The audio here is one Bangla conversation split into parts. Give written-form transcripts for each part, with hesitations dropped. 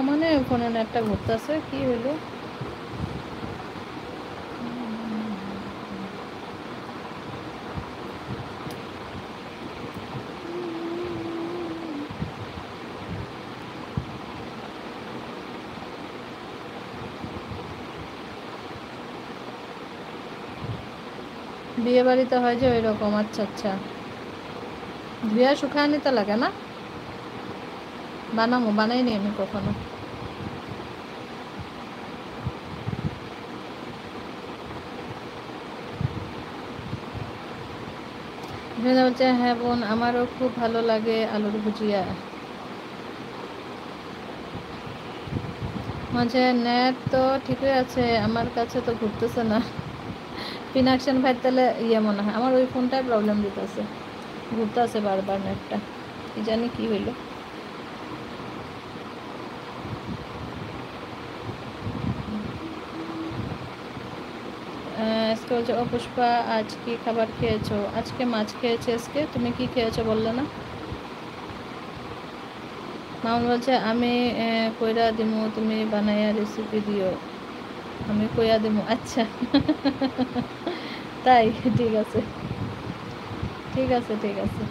সমানে ফোনে নেটটা ঘুরতেছে, কি হইলো? বিয়ে বাড়িতে হয় যে ওই রকম। আচ্ছা আচ্ছা, ধুয়া শুকায় নিতে লাগে না? বানামো, বানাইনি আমি কখনো। বলছে হ্যাঁ বোন, আমারও খুব ভালো লাগে আলুর ভুজিয়া। মাঝে নেট তো ঠিকই আছে, আমার কাছে তো ঘুরতেছে না। পিনাকশন ভাই তাহলে ইয়ে মনে হয় আমার ওই ফোনটায় প্রবলেম দিতেছে, ঘুরতেছে বারবার নেটটা, কি জানি কি হইলো। আজকে বলছে ও পুষ্পা আজ কি খাবার খেয়েছো? আজকে মাছ খেয়েছে। আজকে তুমি কি খেয়েছো বললে না? মামুন বলছে আমি কইরা দিমু, তুমি বানাইয়া রেসিপি দিও। আমি কইয়া দিমু, আচ্ছা। তাই, ঠিক আছে ঠিক আছে ঠিক আছে।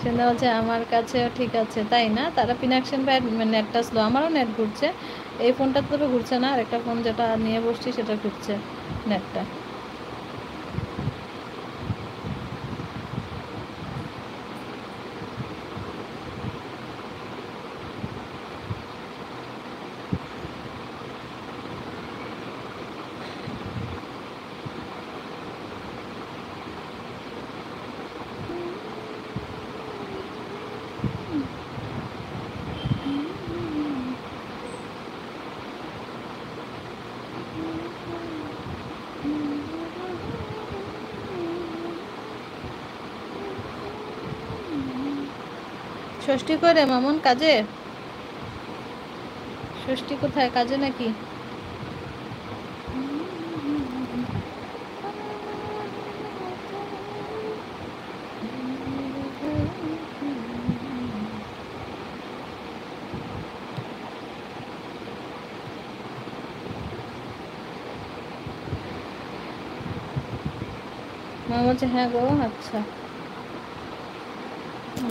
সন্ধ্যা বলছে আমার কাছেও ঠিক আছে। তাই না, তারা পিনাকশন ভাই নেটটা স্লো, আমারও নেট ঘুরছে। এই ফোনটা তবে ঘুরছে না, আর একটা ফোন যেটা নিয়ে বসছি সেটা ঘুরছে নেটটা। ষষ্ঠী করে মামুন কাজে? ষষ্ঠী কোথায়, কাজে নাকি? মা বলছে হ্যাঁ গো, আচ্ছা।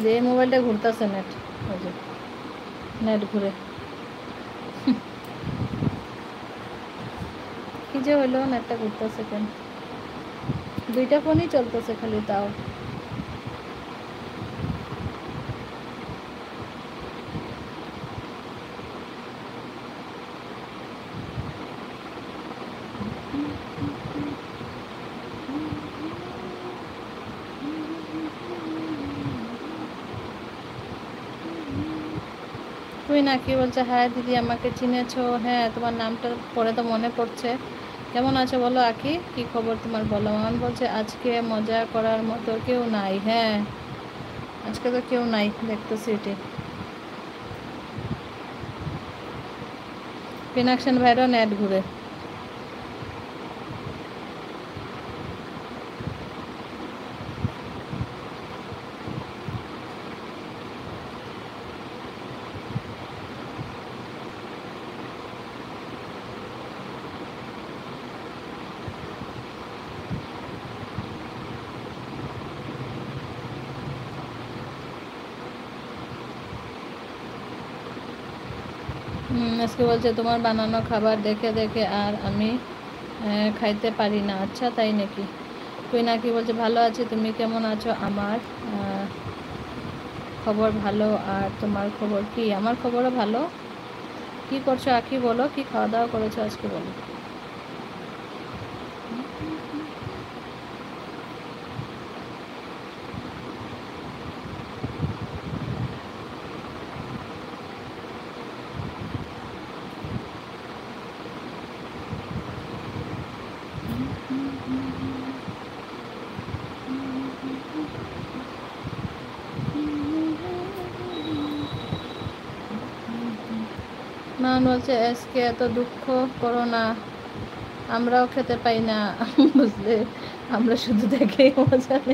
যে মোবাইলটা ঘুরতেছে নেট, ওই যে নেট ঘুরে কি যে হইলো, নেটটা ঘুরতেছে কেন? দুইটা ফোনই চলতেছে খালি, তাও। তুই না কি বলছে, হ্যাঁ দিদি আমাকে চিনেছো? হ্যাঁ, তোমার নামটা পরে তো মনে পড়ছে। কেমন আছো বলো আখি, কি খবর তোমার বলো? মামন বলছে আজকে মজা করার মতো কেউ নাই। হ্যাঁ, আজকে তো কেউ নাই দেখতেছি এটি। পিনাকশন ভাইরও নেট ঘুরে। আজকে বলছে তোমার বানানো খাবার দেখে দেখে আর আমি খাইতে পারি না। আচ্ছা তাই নাকি? তুই নাকি বলছে ভালো আছি, তুমি কেমন আছো? আমার খবর ভালো, আর তোমার খবর কি? আমার খবরও ভালো। কি করছো আখি বলো, কি খাওয়া দাওয়া করেছো আজকে বলো? মান বলছে আজকে এত দুঃখ করো না, আমরাও খেতে পাই না। বুঝলে, আমরা শুধু দেখেই মজা নেই।